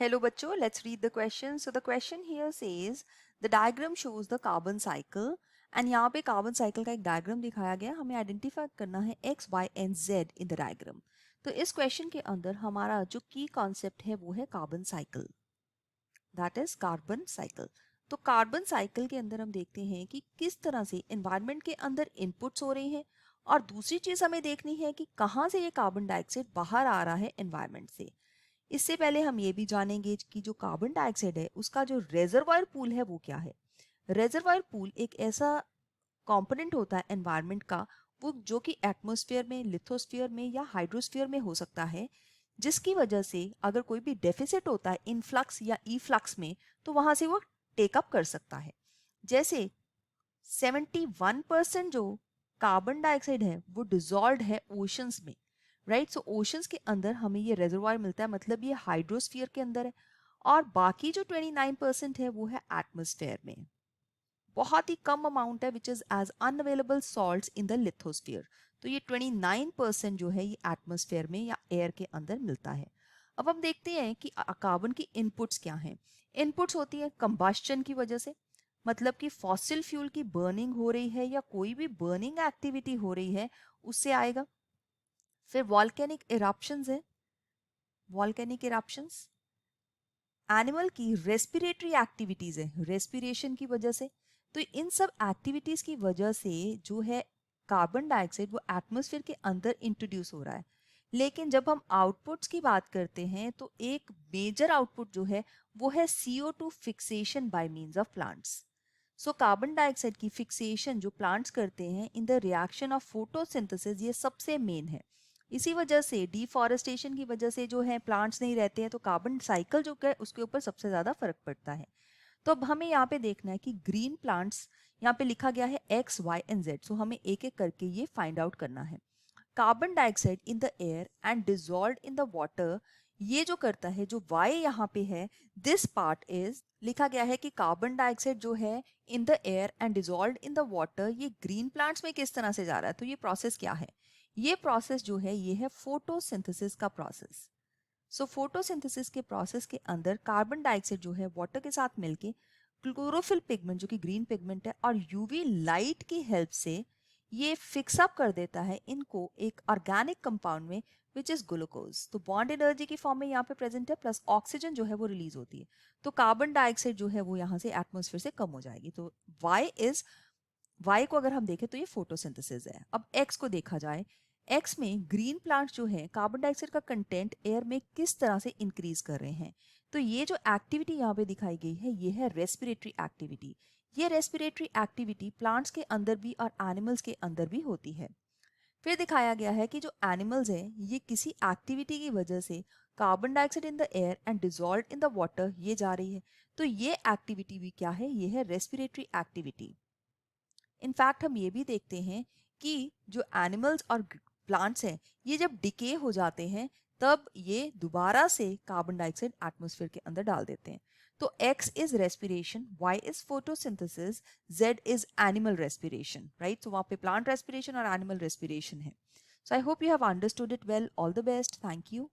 Hello बच्चों, let's read the question. So the question here says the diagram shows the carbon cycle and यहाँ पे carbon cycle का एक diagram दिखाया गया, हमें identify करना है x, y and z in the diagram. तो इस question के अंदर हमारा जो key concept है वो है carbon cycle, that is carbon cycle. तो कार्बन साइकिल के अंदर हम देखते हैं कि किस तरह से एनवायरनमेंट के अंदर इनपुट्स हो रही हैं और दूसरी चीज हमें देखनी है कि कहाँ से ये कार्बन डाइऑक्साइड बाहर आ रहा है एनवायरनमेंट से। इससे पहले हम ये भी जानेंगे कि जो कार्बन डाइऑक्साइड है उसका जो रेजर्वायर पूल है वो क्या है। रेजर्वायर पूल एक ऐसा कंपोनेंट होता है एनवायरनमेंट का वो जो कि एटमॉस्फेयर में, लिथोस्फीयर में या हाइड्रोस्फीयर में हो सकता है, जिसकी वजह से अगर कोई भी डेफिसिट होता है इनफ्लक्स या ईफ्लक्स में तो वहां से वो टेकअप कर सकता है। जैसे 71% जो कार्बन डाइऑक्साइड है वो डिजॉल्व है ओशंस में, राइट। सो ओशंस के अंदर हमें ये रेजर्वायर मिलता है, मतलब ये हाइड्रोस्फीयर के अंदर है। और बाकी जो 29% है वो है एटमॉस्फेयर में। बहुत ही कम अमाउंट है which is as unavailable salts in the lithosphere. तो ये 29% जो है ये एटमॉस्फेयर में या एयर के अंदर मिलता है। अब हम देखते हैं कि कार्बन की इनपुट्स क्या हैं। इनपुट्स होती है कंबस्शन की वजह से, मतलब कि फॉसिल फ्यूल की बर्निंग हो रही है या कोई भी बर्निंग एक्टिविटी हो रही है उससे आएगा। फिर वॉल्केनिक इरप्शंस है, वॉल्केनिक इरप्शंस। एनिमल की रेस्पिरेटरी एक्टिविटीज है, रेस्पिरेशन की वजह से। तो इन सब एक्टिविटीज की वजह से जो है कार्बन डाइऑक्साइड वो एटमॉस्फेयर के अंदर इंट्रोड्यूस हो रहा है। लेकिन जब हम आउटपुट्स की बात करते हैं तो एक मेजर आउटपुट जो है वो है CO2 fixation by means of plants. So carbon dioxide की फिक्सेशन जो प्लांट्स करते हैं in the reaction of photosynthesis, ये सबसे मेन है। इसी वजह से डिफॉरेस्टेशन की वजह से जो है प्लांट्स नहीं रहते हैं तो कार्बन साइकिल जो है उसके ऊपर सबसे ज़्यादा फर्क पड़ता है। तो अब हमें यहाँ पे देखना है कि ग्रीन प्लांट्स, यहाँ पे लिखा गया है एक्स, वाई एंड जेड। सो हमें एक एक करके ये फाइंड आउट करना है। Carbon dioxide in the air and dissolve in the water, ये जो करता है, जो वाई यहाँ पे है, दिस पार्ट इज, लिखा गया है कि कार्बन डाइऑक्साइड जो है in the air and dissolve in the water, ये ग्रीन प्लांट्स में किस तरह से जा रहा है। तो ये प्रोसेस क्या है? ये प्रोसेस जो है ये है फोटोसिंथेसिस का प्रोसेस। सो फोटोसिंथेसिस के प्रोसेस के अंदर कार्बन डाइऑक्साइड जो है वाटर के साथ मिलके क्लोरोफिल पिगमेंट जो कि ग्रीन पिगमेंट है और यूवी लाइट की हेल्प से ये फिक्स अप कर देता है इनको एक ऑर्गेनिक कंपाउंड में विच इज ग्लूकोज। तो बॉन्ड एनर्जी की फॉर्म में यहाँ पे प्रेजेंट है, प्लस ऑक्सीजन जो है वो रिलीज होती है। तो कार्बन डाइऑक्साइड जो है वो यहाँ से एटमॉस्फेयर से कम हो जाएगी। तो वाई को अगर हम देखें तो ये फोटोसिंथेसिस है। अब एक्स को देखा जाए, एक्स में ग्रीन प्लांट जो है कार्बन डाइऑक्साइड का कंटेंट एयर में किस तरह से इंक्रीज कर रहे हैं। तो ये जो एक्टिविटी यहाँ पे दिखाई गई है ये है रेस्पिरेटरी एक्टिविटी। ये रेस्पिरेटरी एक्टिविटी प्लांट्स के अंदर भी और एनिमल्स के अंदर भी होती है। फिर दिखाया गया है कि जो एनिमल्स हैं ये किसी एक्टिविटी की वजह से carbon dioxide in the air and dissolve in the water ये जा रही है। तो ये एक्टिविटी भी क्या है? ये है रेस्पिरेटरी एक्टिविटी। इनफैक्ट हम ये भी देखते हैं कि जो एनिमल्स और प्लांट्स हैं ये जब डिके हो जाते हैं तब ये दोबारा से कार्बन डाइऑक्साइड एटमॉस्फेयर के अंदर डाल देते हैं। तो X is respiration, Y is photosynthesis, Z is animal respiration, right. So वहाँ पे प्लांट रेस्पिरेशन और एनिमल रेस्पिरेशन है। So I hope you have understood it well. All the best, thank you.